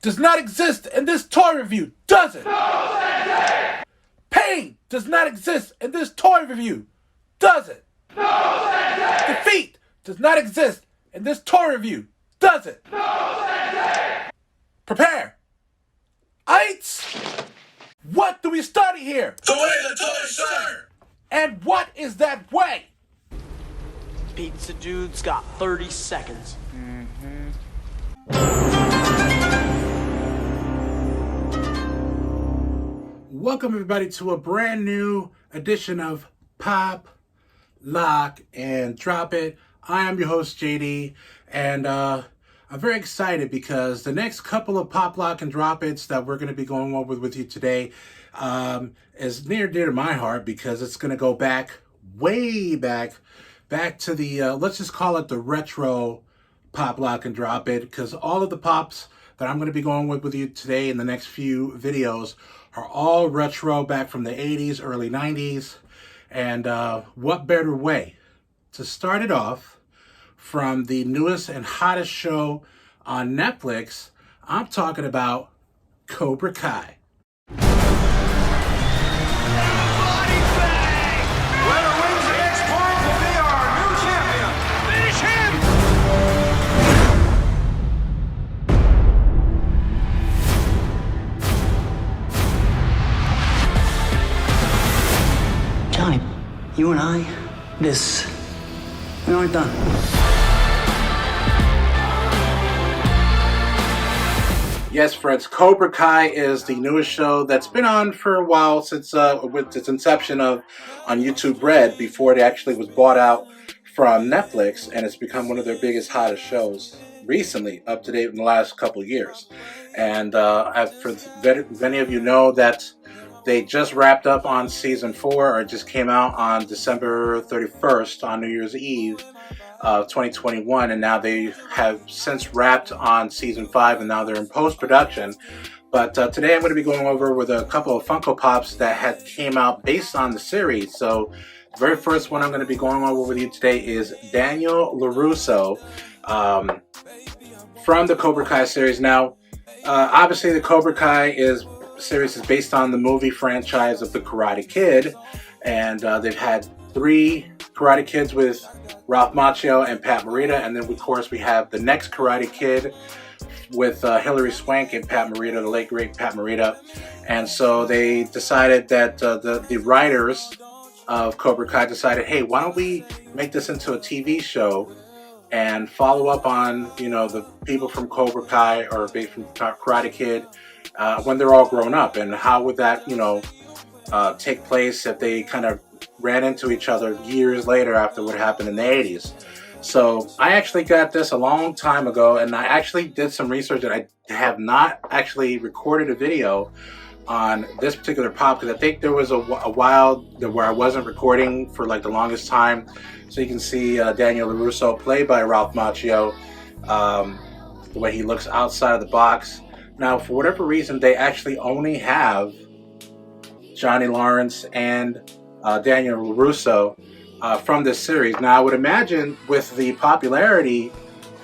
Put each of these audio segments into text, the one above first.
does not exist in this toy review, does it? No, Sensei! Pain does not exist in this toy review, does it? No, Sensei! Defeat does not exist in this toy review, does it? No, Sensei! Prepare. Aights! What do we study here? The way the toys, sir! And what is that way? Pizza Dude's got 30 seconds. Welcome everybody to a brand new edition of Pop, Lock, and Drop It. I am your host JD, and I'm very excited because the next couple of Pop, Lock, and Drop It's that we're going to be going over with you today is near and dear to my heart because it's going to go back, way back to the, let's just call it the retro Pop, Lock, and Drop It, because all of the pops that I'm going to be going with you today in the next few videos are all retro, back from the 80s, early 90s. And what better way to start it off from the newest and hottest show on Netflix? I'm talking about Cobra Kai. Johnny, you and I, we aren't done. Yes, friends, Cobra Kai is the newest show that's been on for a while since with its inception on YouTube Red before it actually was bought out from Netflix, and it's become one of their biggest, hottest shows recently, up to date in the last couple of years. And for many of you know that they just wrapped up on season 4, or it just came out on December 31st on New Year's Eve of 2021, and now they have since wrapped on season 5, and now they're in post-production. But today I'm going to be going over with a couple of Funko Pops that had came out based on the series. So the very first one I'm going to be going over with you today is Daniel LaRusso from the Cobra Kai series. Now, obviously the Cobra Kai series is based on the movie franchise of The Karate Kid, and they've had 3 Karate Kids with Ralph Macchio and Pat Morita, and then of course we have the next Karate Kid with Hilary Swank and Pat Morita, the late great Pat Morita. And so they decided that the writers of Cobra Kai decided, hey, why don't we make this into a TV show and follow up on, the people from Cobra Kai or from Karate Kid when they're all grown up, and how would that, take place if they kind of ran into each other years later after what happened in the 80s. So I actually got this a long time ago, and I actually did some research, and I have not actually recorded a video on this particular pop because I think there was a while where I wasn't recording for like the longest time. So you can see Daniel LaRusso, played by Ralph Macchio, the way he looks outside of the box. Now, for whatever reason, they actually only have Johnny Lawrence and Daniel LaRusso from this series. Now, I would imagine with the popularity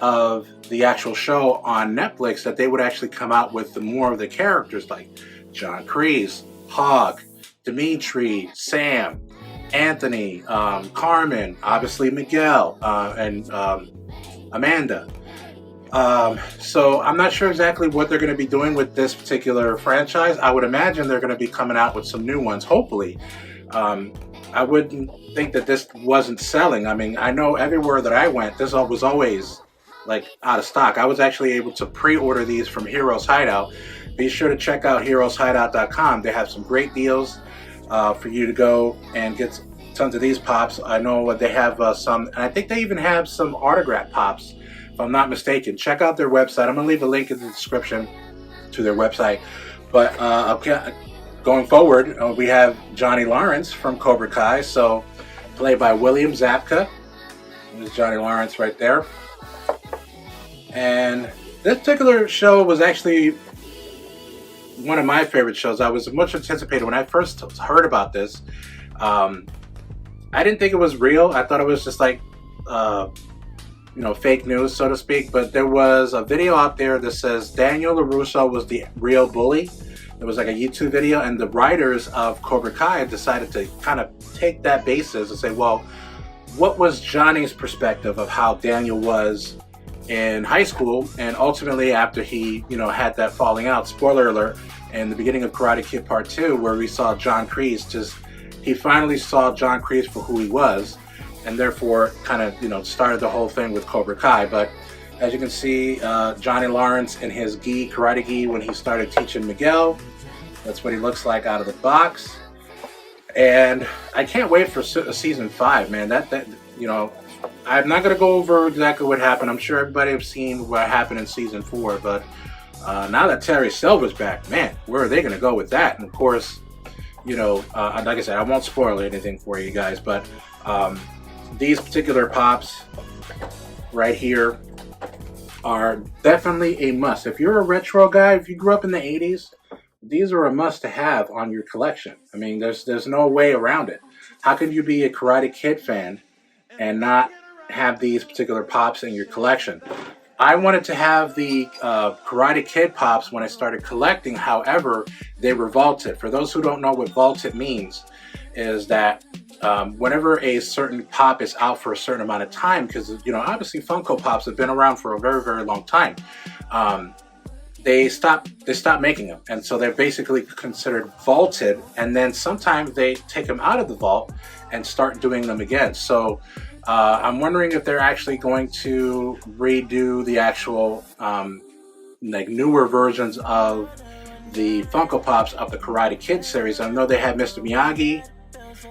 of the actual show on Netflix that they would actually come out with more of the characters like John Kreese, Hawk, Dimitri, Sam, Anthony, Carmen, obviously Miguel, and Amanda. So I'm not sure exactly what they're going to be doing with this particular franchise. I would imagine they're going to be coming out with some new ones, hopefully. I wouldn't think that this wasn't selling. I mean, I know everywhere that I went, this was always like out of stock. I was actually able to pre-order these from Heroes Hideout. Be sure to check out heroeshideout.com. They have some great deals for you to go and get tons of these pops. I know they have some, and I think they even have some autograph pops, if I'm not mistaken. Check out their website. I'm going to leave a link in the description to their website. But going forward, we have Johnny Lawrence from Cobra Kai, so played by William Zabka. There's Johnny Lawrence right there. And this particular show was actually one of my favorite shows. I was much anticipated when I first heard about this. I didn't think it was real. I thought it was just like fake news, so to speak, but there was a video out there that says Daniel LaRusso was the real bully. It was like a YouTube video, and the writers of Cobra Kai decided to kind of take that basis and say, well, what was Johnny's perspective of how Daniel was in high school, and ultimately after he, had that falling out, spoiler alert, in the beginning of Karate Kid Part 2, where we saw John Kreese he finally saw John Kreese for who he was, and therefore kind of, started the whole thing with Cobra Kai. But as you can see, Johnny Lawrence in his karate gi, when he started teaching Miguel, that's what he looks like out of the box. And I can't wait for season 5, man. That I'm not going to go over exactly what happened. I'm sure everybody has seen what happened in season 4, but now that Terry Silver's back, man, where are they going to go with that? And of course, like I said, I won't spoil anything for you guys, but these particular pops right here are definitely a must. If you're a retro guy, if you grew up in the 80s, these are a must to have on your collection. I mean, there's no way around it. How can you be a Karate Kid fan and not have these particular pops in your collection? I wanted to have the Karate Kid pops when I started collecting. However, they were vaulted. For those who don't know what vaulted means, is that whenever a certain pop is out for a certain amount of time, because obviously Funko Pops have been around for a very, very long time, they stop making them, and so they're basically considered vaulted. And then sometimes they take them out of the vault and start doing them again. So I'm wondering if they're actually going to redo the actual newer versions of the Funko Pops of the Karate Kid series. I know they had Mr. Miyagi,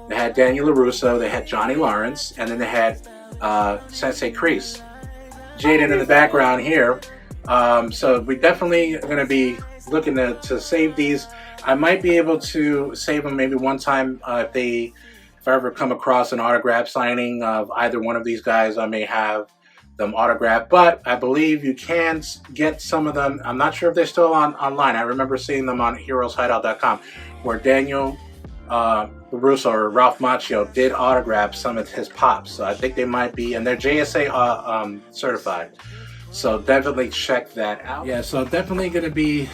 they had Daniel LaRusso, they had Johnny Lawrence, and then they had Sensei Kreese. Jaden in the background here. So we definitely are going to be looking to save these. I might be able to save them maybe one time if I ever come across an autograph signing of either one of these guys. I may have them autographed, but I believe you can get some of them. I'm not sure if they're still online. I remember seeing them on heroeshideout.com, where Daniel LaRusso or Ralph Macchio did autograph some of his pops. So I think they might be, and they're JSA certified. So definitely check that out. Yeah, so definitely going to be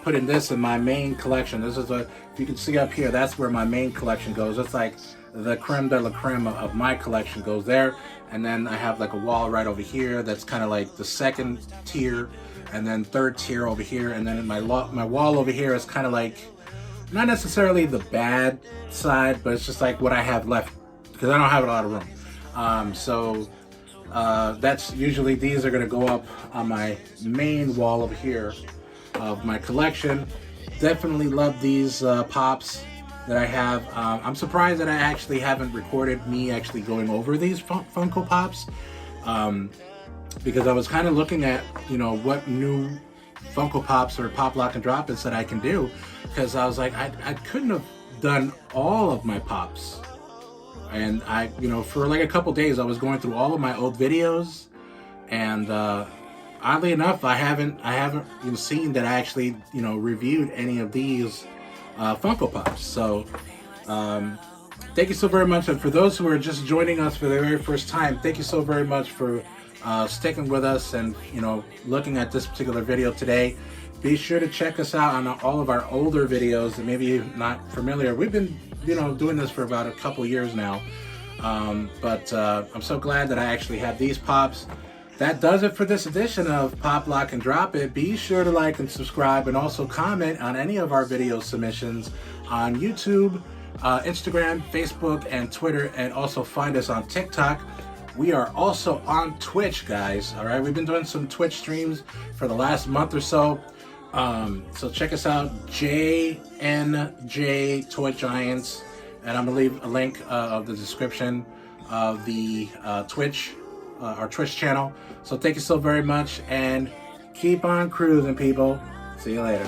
putting this in my main collection. This is if you can see up here, that's where my main collection goes. It's like the creme de la creme of my collection goes there. And then I have like a wall right over here that's kind of like the second tier, and then third tier over here. And then my wall over here is kind of like, not necessarily the bad side, but it's just like what I have left, because I don't have a lot of room. So that's usually, these are going to go up on my main wall over here of my collection. Definitely love these pops that I have. I'm surprised that I actually haven't recorded me actually going over these Funko Pops, because I was kind of looking at what new Funko Pops or Pop Lock and Drop Its that I can do, because I was like, I couldn't have done all of my pops. And I, for like a couple days, I was going through all of my old videos, and oddly enough, I haven't seen that I actually reviewed any of these Funko Pops. So thank you so very much, and for those who are just joining us for the very first time, thank you so very much for sticking with us and looking at this particular video today. Be sure to check us out on all of our older videos that maybe you're not familiar. We've been doing this for about a couple years now, but I'm so glad that I actually have these pops. That does it for this edition of Pop Lock and Drop It. Be sure to like and subscribe, and also comment on any of our video submissions on YouTube, Instagram, Facebook, and Twitter, and also find us on TikTok. We are also on Twitch, guys. All right, we've been doing some Twitch streams for the last month or so. So check us out, JNJ Toy Giants, and I'm gonna leave a link of the description of the Twitch, our Twitch channel. So thank you so very much, and keep on cruising, people. See you later.